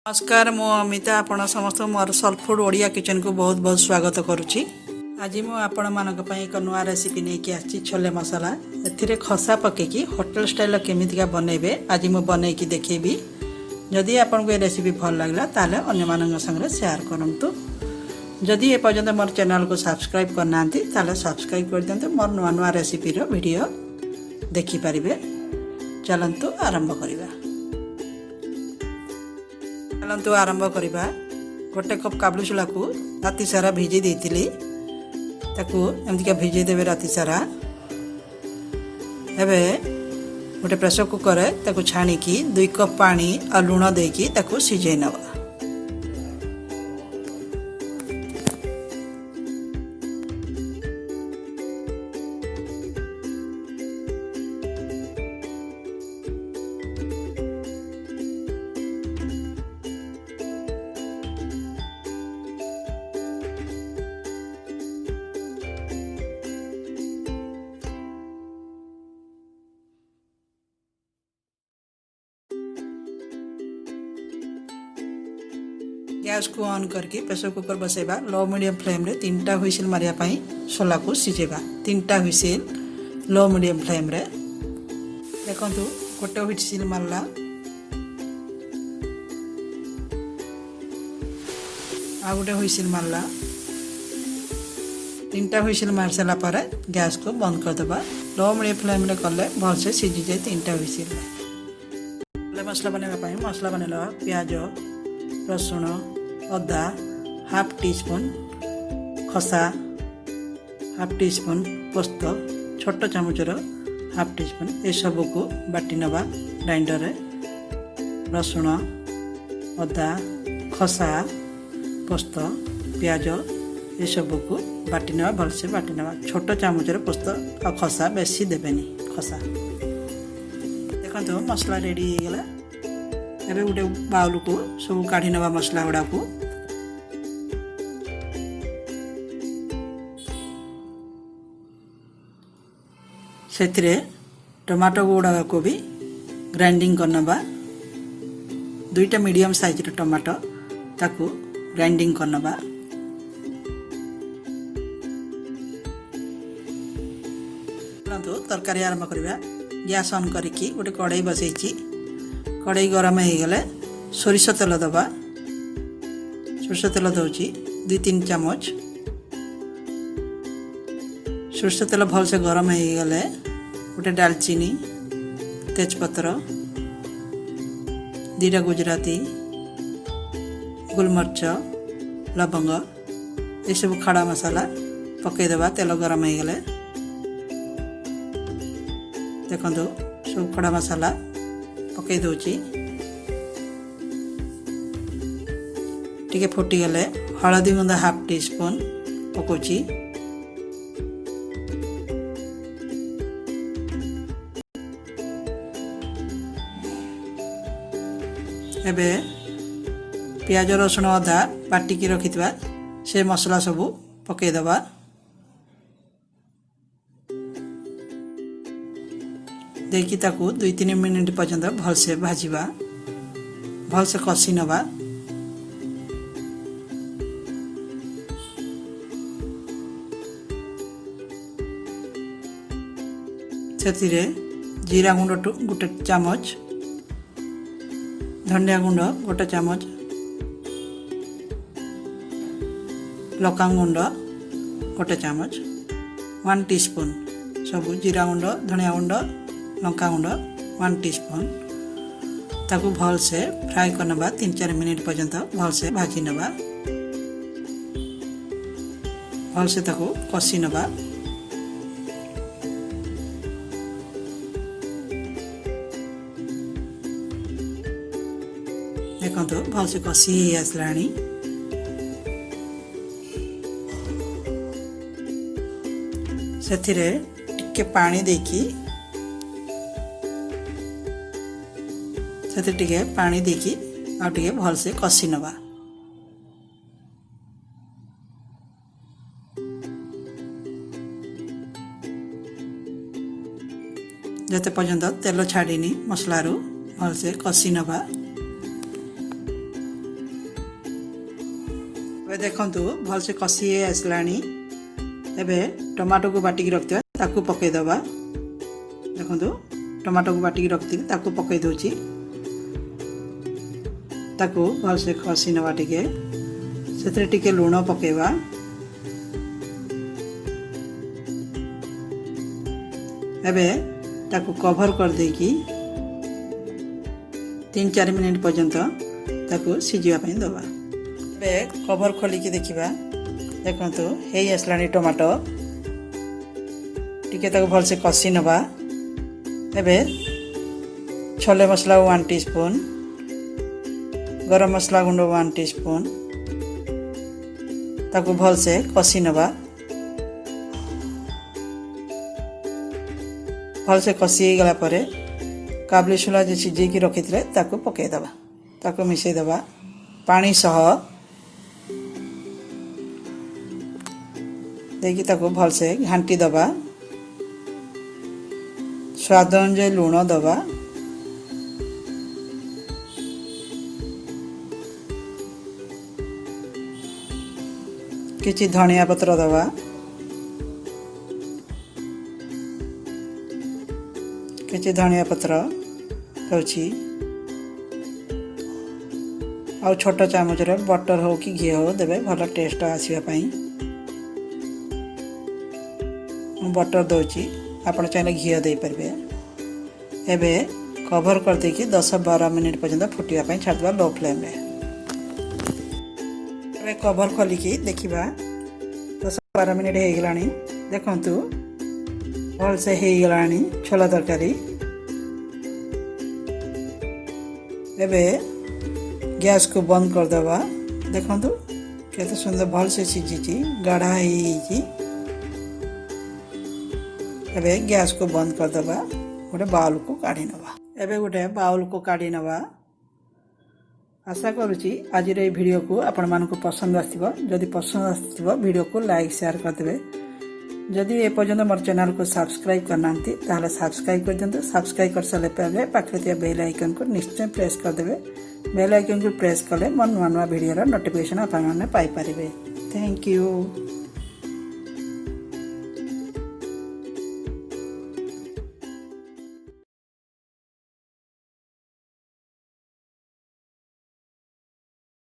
नमस्कार मु अमिता आपण समस्त मोर सल्फ फूड ओडिया किचन को बहुत बहुत स्वागत करुच्ची। आज मु आपण मानक पई एक नुआ रेसिपी लेके आछि छोले मसाला। एथिरे खसा पकेकी होटल स्टाइल केमितिका बनैबे आज मु बनैकी देखेबी। जदि आपण को रेसिपी भल लागला ताले अन्य मानक संगे शेयर करंतु। जदि ए पर्यंत मोर चैनल को सब्सक्राइब करनांती ताले सब्सक्राइब कर दियंतु। मोर नुआ नुआ रेसिपी रो वीडियो देखि परिबे। चलंतु आरंभ करिबा। चलतु आरंभ करवा। गोटे कप काबुली चूला को राति सारा भिजे देती एमतिका भिजे देवे राति सारा। एबे गोटे प्रेसर कुकर ताको छाणिकी 2 कप पानी और लुण देकी ताको सिझे नवा। गैस को ऑन करके प्रेसर कुकर बसेबा। लो मीडियम फ्लेम रे 3टा हुइसिल मारिया पई छोला को सिझेबा। 3टा हुइसिल लो मीडियम फ्लेम रे। देखंतु गोटे हुइसिल मारला। आ गोटे हुइसिल मारला। 3टा हुइसिल मार साला पर गैस को बंद कर देबा। लो मीडियम फ्लेम रे करले भल से सिझी जाए 3टा हुइसिल। मसला बनेबा पई मसला बनेला प्याज रसुण अदा हाफ टी स्पून खसा हाफ टी स्पून पोस्त छोट चामचर हाफ टी स्पून ए सब को बाटी नवा ग्राइंडर रे। रसुण अदा खसा पोस्त प्याज ए सब को बाटी नवा भल से बाटी नवा। छोट चामचर पोस्त और खसा बेसी देबेनी खसा। देखो मसला रेडी हो गला। एबे गोटे बाउल को सब काढ़ी नवा मसला गुड़ा को। सेथिरे टमाटो गुड़ा को भी ग्राइंडिंग करनबा। 2टा मीडियम साइज रो टमाटो ताको ग्राइंडिंग करनबा। तो तरकारी आरंभ करबा। गैस ऑन करके गोटे कढ़ाई बसैची। कढ़ाई गरम हो गले सोरिष तेल दबा। सोरिष तेल दौची 2-3 चामच। सोरिष तेल भल से गरम हो गले गोटे दालचीनी तेजपत्र 2टा गुजराती गोलमर्च लवंग ये सब खड़ा मसाला पकईदेवा। तेल गरम हो गले देखो सब खड़ा मसाला पकई दौची। टिके फुटी गले हलदी गुंड हाफ टी स्पून पकोची। एबे प्याज रसुण अदा बाटिकी रखिथिबा से मसला सब पकई दबा। देखी ताकू 2-3 मिनिट पर्यंत भल से भाजीबा। भल से कसी नबा। सेतिरे जीरा गुंड गोटे चामच धनिया गुंड गोटे चामच लका गुंड गोटे चामच 1 टीस्पून सब जीरा गुंड धनिया गुंड लंका गुंड 1 टीस्पून ताकू भल से फ्राई करनबा। 3-4 मिनिट पर्यंत भल से भाजी नबा। भल से ताकू कसी नबा। देखो भल से कसी आसलाणी। सेथिरे टिके पानी देकी टिके पानी देकी आ टिके भल से कसी नबा। जते पर्यंत तेल छाड़ीनी मसलारू भल से कसी नबा। ଏବେ ଦେଖନ୍ତୁ ଭଲସେ କଷି ଆସିଲାଣି। ଏବେ ଟମାଟୋକୁ ବାଟିକି ରଖିଥିବା ତାକୁ ପକାଇଦେବା। ଦେଖନ୍ତୁ ଟମାଟୋକୁ ବାଟିକି ରଖିଥିଲି ତାକୁ ପକାଇ ଦେଉଛି। ତାକୁ ଭଲସେ କଷି ନେବା। ଟିକେ ସେଥିରେ ଟିକେ ଲୁଣ ପକାଇବା। ଏବେ ତାକୁ କଭର କରିଦେଇକି 3-4 ମିନିଟ୍ ପର୍ଯ୍ୟନ୍ତ ତାକୁ ସିଝିବା ପାଇଁ ଦେବା। ଏବେ କଭର ଖୋଲିକି ଦେଖିବା। ଦେଖନ୍ତୁ ହେଇ ଆସିଲାଣି ଟମାଟୋ। ଟିକେ ତାକୁ ଭଲସେ କଷି ନେବା। ଏବେ ଛୋଲେ ମସଲା 1 ଟିସ୍ପୁନ୍, ଗରମ ମସଲା ଗୁଣ୍ଡ 1 ଟିସ୍ପୁନ୍ ତାକୁ ଭଲସେ କଷି ନେବା। भलसे कषि गला परे काबुली छोला जो सिझेकी रखिथिले ताको पकेइदेबा। ताको मिसेइदेबा पानी सह देखि ताको भलसे घांटी दबा। स्वाद अनुसार लुण दबा। किछि धनिया पत्र दबा। किछि धनिया पत्र दउछि। आ छोट चामच रे बटर हो कि घी हो देबे भल टेस्ट आसीबा पई। बटर दउछि, आपण चाहे घी दे परबे। एबे कवर कर देकी 10-12 मिनिट पर्यंत फुटिया पई छाडबा लो फ्लेम रे। एबे कवर खोलिकी देखिबा 10-12 मिनिट हे गलानी। देखंतु भल से हे गलानी छोला तरकारी। एबे गैस को बंद कर देबा। देखंतु केते सुंदर भल से सिझिची गाढ़ा हेची। एबे गैस को बंद कर देबा। गोटे बाउल को काढ़ी नबा। एबे गोटे बाउल को काढ़ी नबा। आशा करूची आज रे वीडियो को आपण मानको पसंद आथिबो। जदि पसंद आथिबो वीडियो को लाइक शेयर कर देबे। जदि ए पर्यंत मोर चैनल को सब्सक्राइब करना ताहले सब्सक्राइब कर दियंतु। सब्सक्राइब कर सारे पहले पाखरे थिया बेल आइकन को निश्चय प्रेस कर देबे। बेल आइकन को प्रेस कले मोर नवा नवा वीडियो रा नोटिफिकेशन आपण माने पाई परिबे। Thank you.